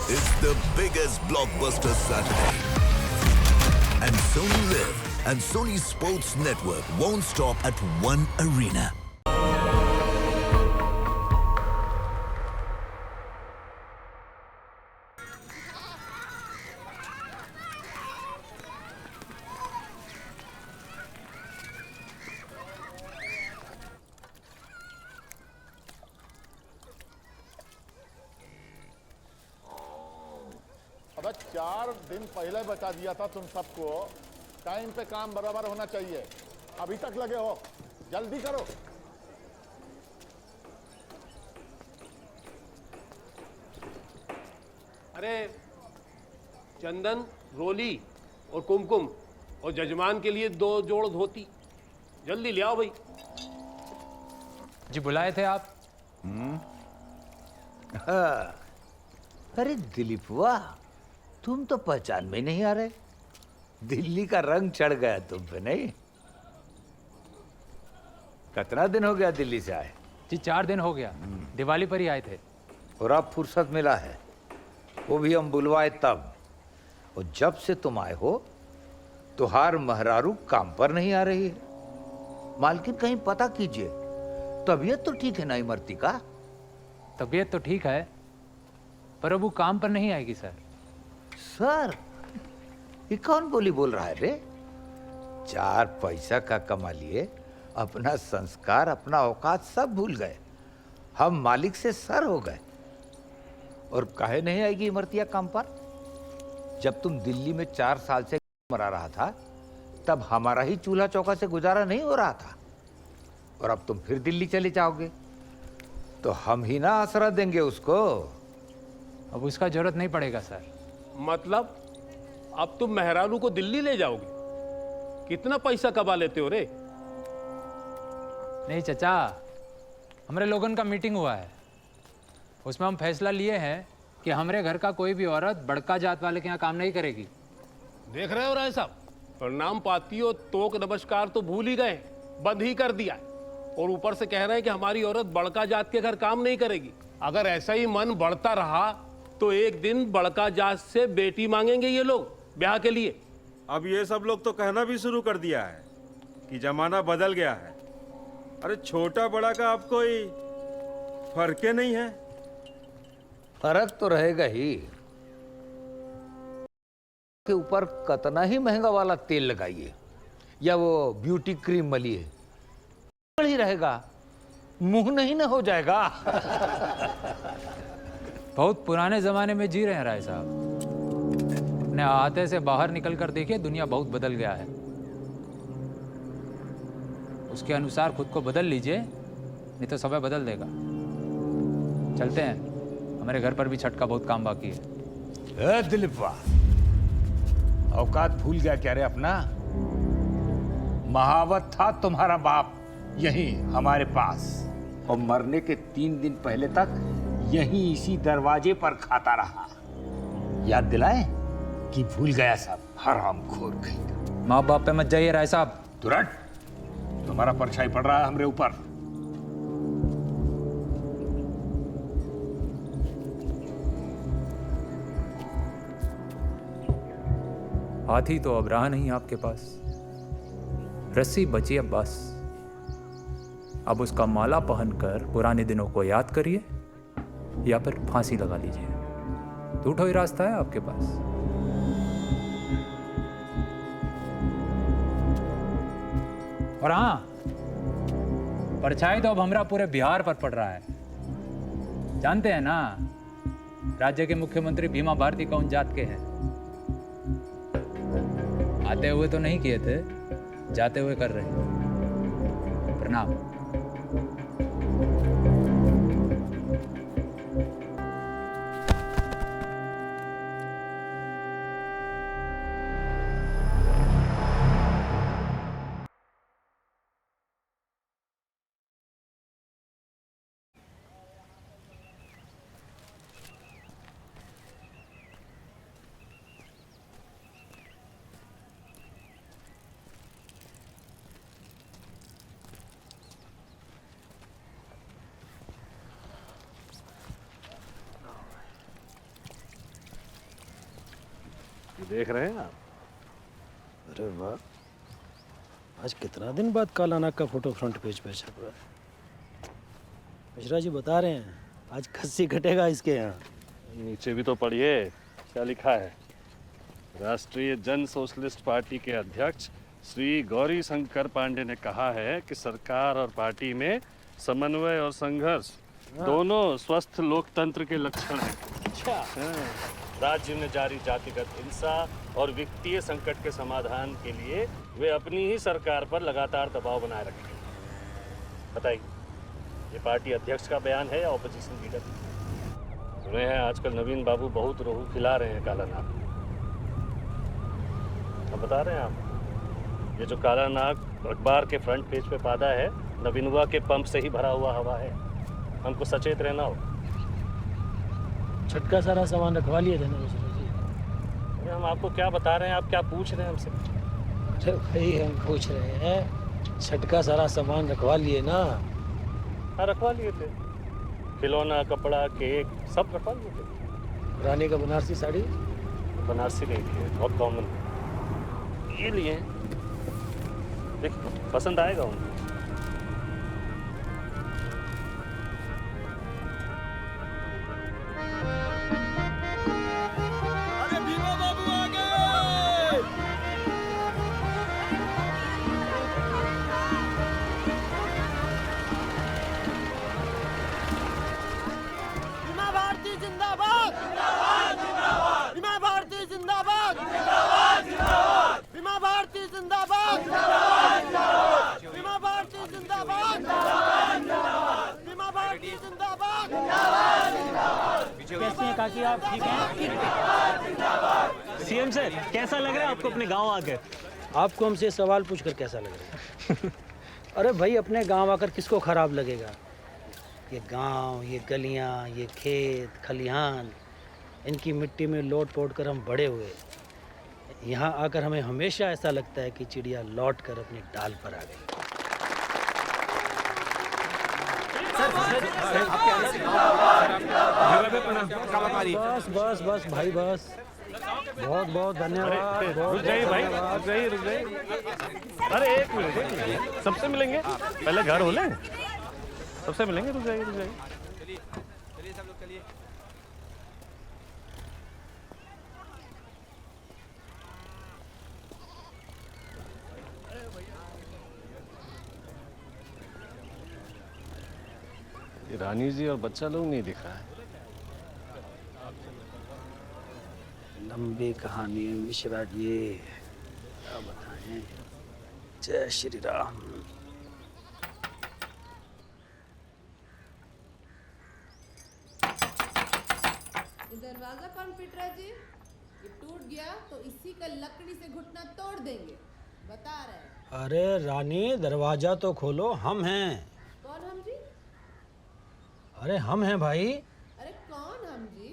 It's the biggest blockbuster Saturday. And Sony Live and Sony Sports Network won't stop at one arena. अबे 4 दिन पहले बता दिया था तुम सबको, टाइम पे काम बराबर होना चाहिए। अभी तक लगे हो, जल्दी करो। अरे चंदन, रोली और कुमकुम और जजमान के लिए 2 जोड़ धोती जल्दी ले आओ भाई। जी बुलाए थे आप? हाँ। अरे दिलीप, वाह, तुम तो पहचान में नहीं आ रहे। दिल्ली का रंग चढ़ गया तुम पे, नहीं? कितना दिन हो गया दिल्ली से आए? जी 4 दिन हो गया, दिवाली पर ही आए थे। और अब फुर्सत मिला है, वो भी हम बुलवाए तब। और जब से तुम आए हो तुहार महरारू काम पर नहीं आ रही है। मालकिन कहीं पता कीजिए, तबीयत तो ठीक है ना इमरती का? तबीयत तो ठीक है, पर अब वो काम पर नहीं आएगी सर। सर, ये कौन बोली बोल रहा है रे? 4 पैसा का कमा लिए अपना संस्कार, अपना औकात सब भूल गए। हम मालिक से सर हो गए। और काहे नहीं आएगी इमरतिया काम पर? जब तुम दिल्ली में 4 साल से मरा रहा था, तब हमारा ही चूल्हा चौका से गुजारा नहीं हो रहा था। और अब तुम फिर दिल्ली चले जाओगे तो हम ही ना आसरा देंगे उसको। अब उसका जरूरत नहीं पड़ेगा सर। मतलब अब तुम मेहरारू को दिल्ली ले जाओगे? कितना पैसा कमा लेते हो रे? नहीं चचा, हमारे लोगों का मीटिंग हुआ है, उसमें हम फैसला लिए हैं कि हमारे घर का कोई भी औरत बड़का जात वाले के यहाँ काम नहीं करेगी। देख रहे हो राय साहब, प्रणाम पाती और तोक नमस्कार तो भूल ही गए, बंद ही कर दिया। और ऊपर से कह रहे हैं कि हमारी औरत बड़का जात के घर काम नहीं करेगी। अगर ऐसा ही मन बढ़ता रहा तो एक दिन बड़का जात से बेटी मांगेंगे ये लोग ब्याह के लिए। अब ये सब लोग तो कहना भी शुरू कर दिया है कि जमाना बदल गया है। अरे छोटा बड़ा का अब कोई फर्क नहीं है। फर्क तो रहेगा ही। के ऊपर कितना ही महंगा वाला तेल लगाइए या वो ब्यूटी क्रीम मलिए, ही रहेगा, मुंह नहीं ना हो जाएगा। बहुत पुराने जमाने में जी रहे हैं राय साहब। अपने आते से बाहर निकल कर देखिए, दुनिया बहुत बदल गया है। उसके अनुसार खुद को बदल लीजिए, नहीं तो समय बदल देगा। चलते हैं, हमारे घर पर भी छठ का बहुत काम बाकी है। दिलीप, वाह, औकात भूल गया क्या रे अपना? महावत था तुम्हारा बाप यहीं हमारे पास, और मरने के 3 दिन पहले तक यहीं इसी दरवाजे पर खाता रहा। याद दिलाए कि भूल गया सब? हरामखोर कहीं। माँ बाप पे मत जाइए राय साहब। तुरंत तुम्हारा परछाई पड़ रहा है हमरे ऊपर। हाथी तो अब रहा नहीं आपके पास, रस्सी बची अब बस। अब उसका माला पहनकर पुराने दिनों को याद करिए या फिर फांसी लगा लीजिए। दूठो ही रास्ता है आपके पास। और हाँ, परछाई तो अब हमरा पूरे बिहार पर पड़ रहा है। जानते हैं ना, राज्य के मुख्यमंत्री भीमा भारती कौन जात के हैं? आते हुए तो नहीं किए थे, जाते हुए कर रहे हैं। प्रणाम। ये देख रहे हैं आप? अरे वाह, आज कितना दिन बाद काला नाग का फोटो फ्रंट पेज पे छप रहा है। मिश्रा जी बता रहे हैं आज खस्सी कटेगा इसके यहाँ। नीचे भी तो पढ़िए क्या लिखा है। राष्ट्रीय जन सोशलिस्ट पार्टी के अध्यक्ष श्री गौरी शंकर पांडे ने कहा है कि सरकार और पार्टी में समन्वय और संघर्ष दोनों स्वस्थ लोकतंत्र के लक्षण हैं। अच्छा, राज्य में जारी जातिगत हिंसा और वित्तीय संकट के समाधान के लिए वे अपनी ही सरकार पर लगातार दबाव बनाए रखेंगे। बताइए, ये पार्टी अध्यक्ष का बयान है या ऑपोजिशन लीडर? सुने हैं आजकल नवीन बाबू बहुत रोहू खिला रहे हैं काला नाग। अब बता रहे हैं आप, ये जो काला नाग अखबार के फ्रंट पेज पे पादा है, नवीनुआ के पंप से ही भरा हुआ हवा है। हमको सचेत रहना हो। छटका सारा सामान रखवा लिए थे ना मिश्रा जी। अरे हम आपको क्या बता रहे हैं, आप क्या पूछ रहे हैं हमसे? अरे भाई हम पूछ रहे हैं छटका सारा सामान रखवा लिए ना? हाँ रखवा लिए थे, खिलौना, कपड़ा, केक सब रखवा लिए थे। रानी का बनारसी साड़ी? बनारसी नहीं थी, बहुत कॉमन। ये लिए देख, पसंद आएगा उनको। कैसे हैं काकी, आप ठीक हैं? सीएम सर, कैसा लग रहा है आपको अपने गांव आकर? आपको हमसे सवाल पूछकर कैसा लग रहा है? अरे भाई अपने गांव आकर किसको खराब लगेगा? ये गांव, ये गलियां, ये खेत खलिहान, इनकी मिट्टी में लोट पोट कर हम बड़े हुए। यहाँ आकर हमें हमेशा ऐसा लगता है कि चिड़िया लौट कर अपनी डाल पर आ गई। बस बस बस भाई बस, बहुत बहुत धन्यवाद। रुक जाइए भाई, रुक जाइए, रुक जाइए। अरे एक मिनट, सबसे मिलेंगे पहले, घर हो लें, सबसे मिलेंगे। रुक जाइए, रुक जाइए। ये रानी जी और बच्चा लोग नहीं दिख रहा है। लंबी कहानी है मिश्रा जी, क्या बताएं। जय श्री राम। दरवाजा कौन पिट रहा जी? ये टूट गया तो इसी का लकड़ी से घुटना तोड़ देंगे, बता रहे हैं। अरे रानी दरवाजा तो खोलो, हम हैं। कौन हम जी? अरे हम हैं भाई। अरे कौन हम जी?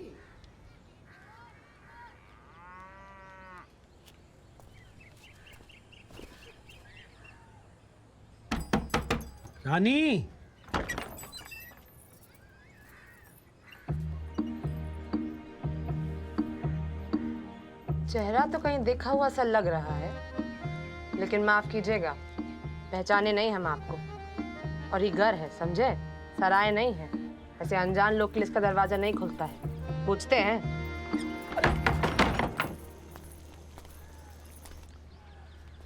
रानी चेहरा तो कहीं देखा हुआ सा लग रहा है, लेकिन माफ कीजिएगा, पहचाने नहीं हम आपको। और ये घर है, समझे, सराय नहीं है। ऐसे अनजान लोग के लिए इसका दरवाजा नहीं खुलता है, पूछते हैं।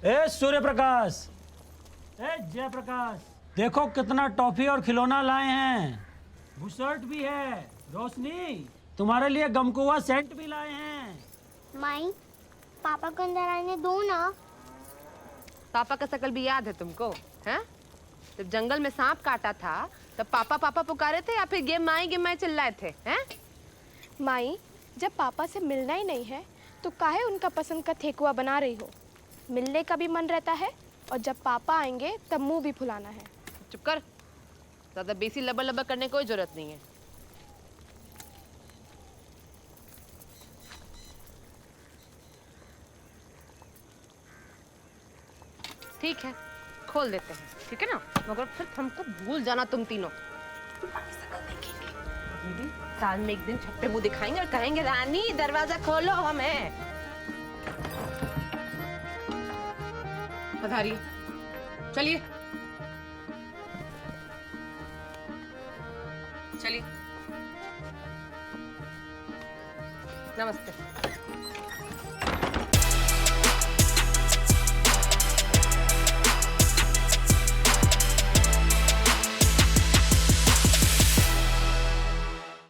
ए सूर्य प्रकाश, ए जय प्रकाश, देखो कितना टॉफी और खिलौना लाए हैं। बुशर्ट भी है। रोशनी, तुम्हारे लिए गमकुआ सेंट भी लाए हैं। माई, पापा को अंदर आने दो ना। पापा का शकल भी याद है तुमको? हैं? जब जंगल में सांप काटा था तब पापा पापा पुकारे थे या फिर गेम माई चिल्लाए थे? हैं? माई, जब पापा से मिलना ही नहीं है तो काहे उनका पसंद का ठेकुआ बना रही हो? मिलने का भी मन रहता है और जब पापा आएंगे तब मुंह भी फुलाना है। चुप कर, ज्यादा बेसी लबर लबर करने की कोई जरूरत नहीं है। ठीक है, खोल देते हैं, ठीक है ना? मगर फिर हमको भूल जाना तुम तीनों। दीदी, साल में एक दिन छप्पे मुंह दिखाएंगे और कहेंगे रानी दरवाजा खोलो हमें। पधारिए, चलिए चलिए। नमस्ते।